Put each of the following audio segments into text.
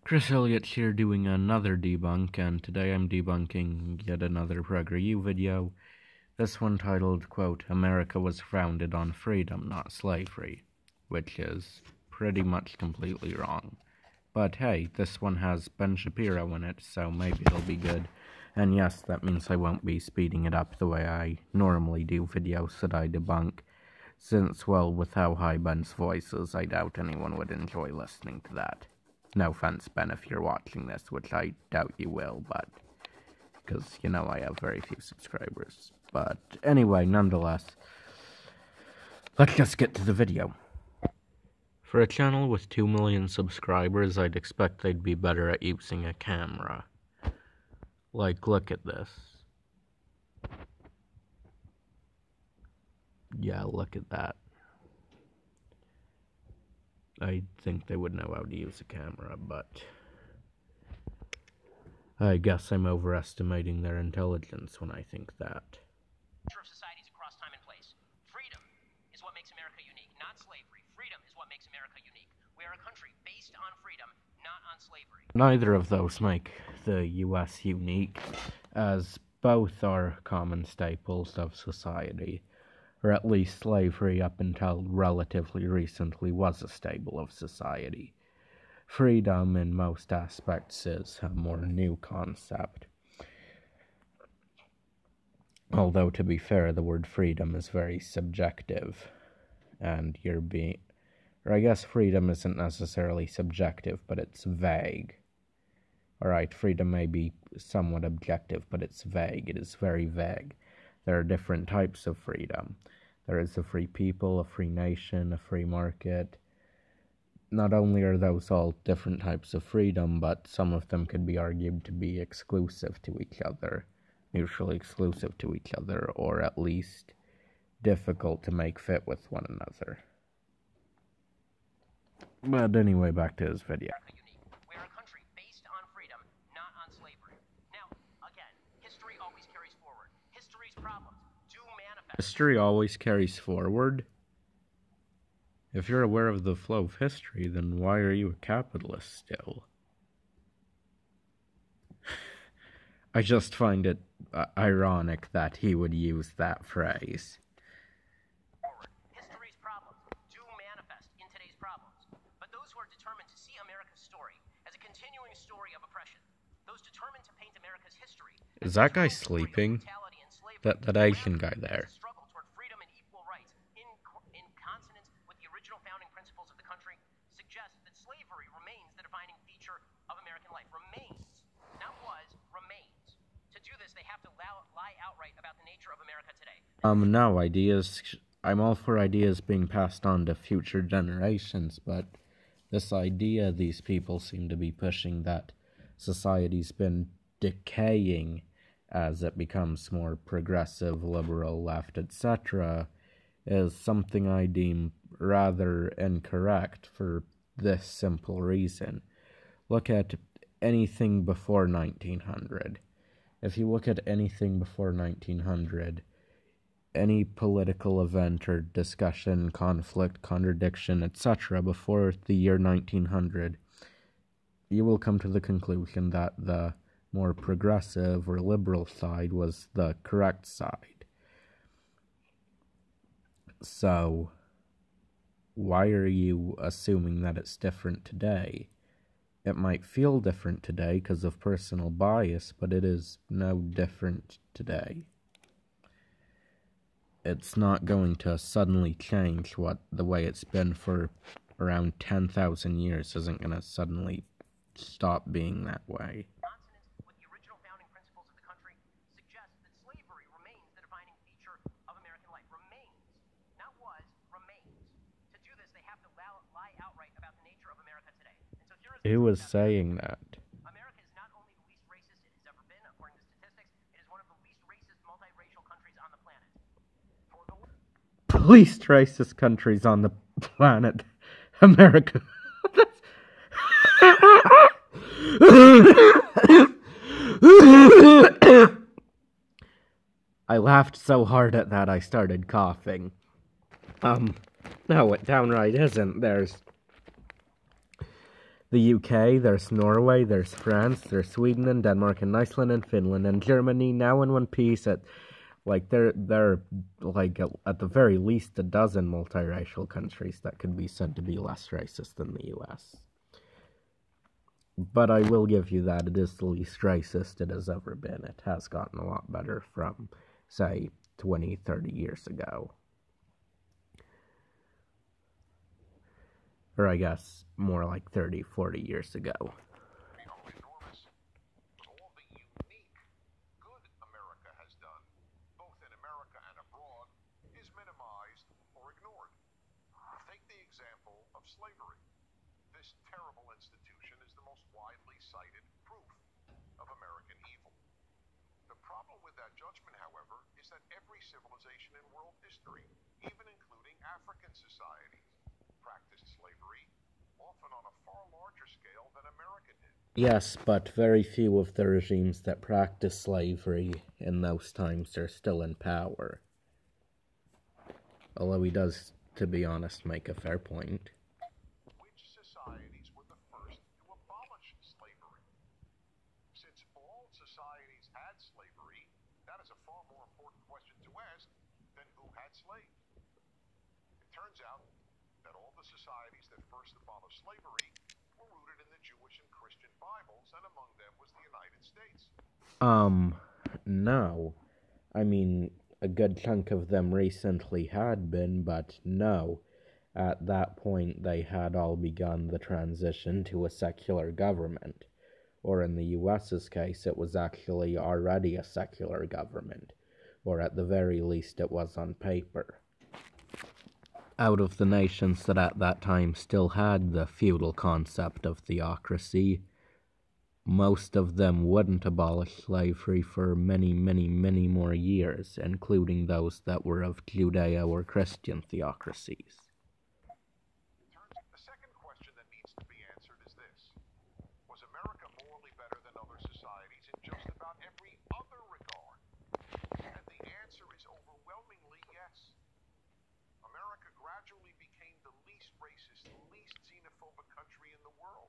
Chris Elliott here doing another debunk, and today I'm debunking yet another PragerU video. This one titled, quote, "America was founded on freedom, not slavery," which is pretty much completely wrong. But hey, this one has Ben Shapiro in it, so maybe it'll be good. And yes, that means I won't be speeding it up the way I normally do videos that I debunk, since, well, with how high Ben's voice is, I doubt anyone would enjoy listening to that. No offense, Ben, if you're watching this, which I doubt you will, but because, you know, I have very few subscribers. But anyway, nonetheless, let's just get to the video. For a channel with 2 million subscribers, I'd expect they'd be better at using a camera. Like, look at this. Yeah, look at that. I think they would know how to use a camera, but I guess I'm overestimating their intelligence when I think that. Of societies across time and place. Freedom is what makes America unique, not slavery. Freedom is what makes America unique. We are a country based on freedom, not on slavery. Neither of those make the U.S. unique, as both are common staples of society. Or at least slavery, up until relatively recently, was a staple of society. Freedom, in most aspects, is a more new concept. Although, to be fair, the word freedom is very subjective, and I guess freedom isn't necessarily subjective, but it's vague. Alright, freedom may be somewhat objective, but it's vague. It is very vague. There are different types of freedom. There is a free people, a free nation, a free market. Not only are those all different types of freedom, but some of them could be argued to be exclusive to each other, mutually exclusive to each other, or at least difficult to make fit with one another. But anyway, back to this video. We are a country based on freedom, not on slavery. Now, again, history always carries forward. History's problems do manifest. History always carries forward? If you're aware of the flow of history, then why are you a capitalist still? I just find it ironic that he would use that phrase. History's problems do manifest in today's problems. But those who are determined to see America's story as a continuing story of oppression, those determined to paint America's history... Is that guy sleeping? That Asian guy there. ...struggle toward freedom and equal rights in consonance with the original founding principles of the country suggests that slavery remains the defining feature of American life. Remains. Not was, remains. To do this, they have to lie outright about the nature of America today. No, I'm all for ideas being passed on to future generations, but this idea these people seem to be pushing that society's been decaying as it becomes more progressive, liberal, left, etc., is something I deem rather incorrect for this simple reason. Look at anything before 1900. If you look at anything before 1900, any political event or discussion, conflict, contradiction, etc., before the year 1900, you will come to the conclusion that the more progressive or liberal side was the correct side. So, why are you assuming that it's different today? It might feel different today because of personal bias, but it is no different today. It's not going to suddenly change the way it's been for around 10,000 years isn't going to suddenly stop being that way. Who was saying that? America is not only the least racist it has ever been, according to statistics, it is one of the least racist multiracial countries on the planet. Least racist countries on the planet. America. I laughed so hard at that I started coughing. No, it downright isn't. the UK, there's Norway, there's France, there's Sweden and Denmark and Iceland and Finland and Germany now in one piece. At like they're like at the very least a dozen multiracial countries that could be said to be less racist than the US. But I will give you that it is the least racist it has ever been. It has gotten a lot better from, say, 20, 30 years ago. Or I guess more like 30, 40 years ago. Enormous, but all the unique good America has done, both in America and abroad, is minimized or ignored. Take the example of slavery. This terrible institution is the most widely cited proof of American evil. The problem with that judgment, however, is that every civilization in world history, even including African societies, practiced slavery, often on a far larger scale than America did. Yes, but very few of the regimes that practiced slavery in those times are still in power. Although he does, to be honest, make a fair point. Which societies were the first to abolish slavery? Since all societies had slavery, that is a far more important question to ask than who had slaves. It turns out that all the societies that first abolished slavery were rooted in the Jewish and Christian Bibles, and among them was the United States. No. I mean, a good chunk of them recently had been, but no. At that point, they had all begun the transition to a secular government. Or in the US's case, it was actually already a secular government. Or at the very least, it was on paper. Out of the nations that at that time still had the feudal concept of theocracy, most of them wouldn't abolish slavery for many, many, many more years, including those that were of Judeo or Christian theocracies. The second question that needs to be answered is this: was America morally better than other societies in just about every other regard? And the answer is overwhelmingly yes. America gradually became the least racist, least xenophobic country in the world.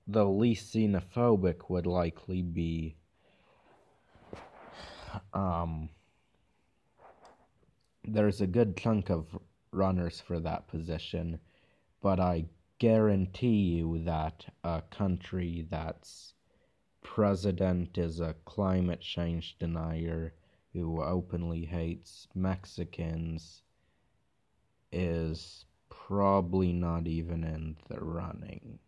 The least xenophobic would likely be, there's a good chunk of runners for that position, but I guarantee you that a country that's president is a climate change denier who openly hates Mexicans is probably not even in the running.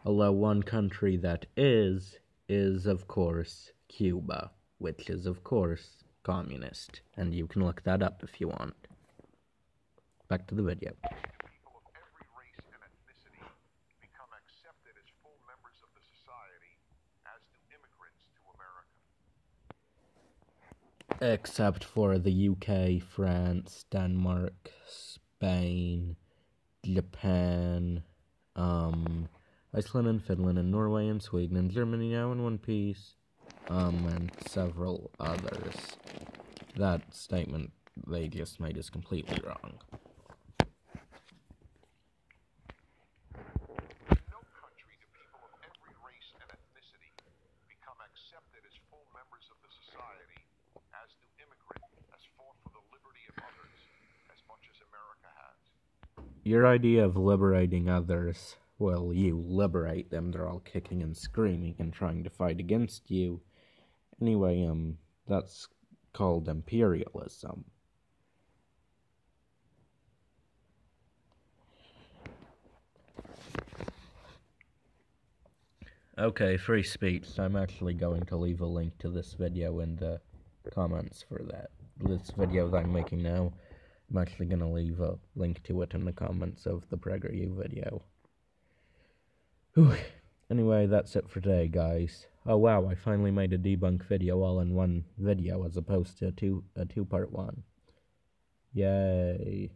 Although one country that is of course Cuba, which is of course communist, and you can look that up if you want. Back to the video. People of every race and ethnicity become accepted as full members of the society, as do immigrants to America. Except for the UK, France, Denmark, Spain, Japan, Iceland and Finland and Norway and Sweden and Germany now in one piece, and several others. That statement they just made is completely wrong. In no country do people of every race and ethnicity become accepted as full members of the society, as do immigrants, as fought for the liberty of others, as much as America has. Your idea of liberating others, well, you liberate them, they're all kicking and screaming and trying to fight against you. Anyway, that's called imperialism. Okay, free speech. I'm actually going to leave a link to this video in the comments for that. This video that I'm making now, I'm actually going to leave a link to it in the comments of the PragerU video. Whew. Anyway, that's it for today, guys. Oh wow, I finally made a debunk video all in one video as opposed to a two-part one. Yay.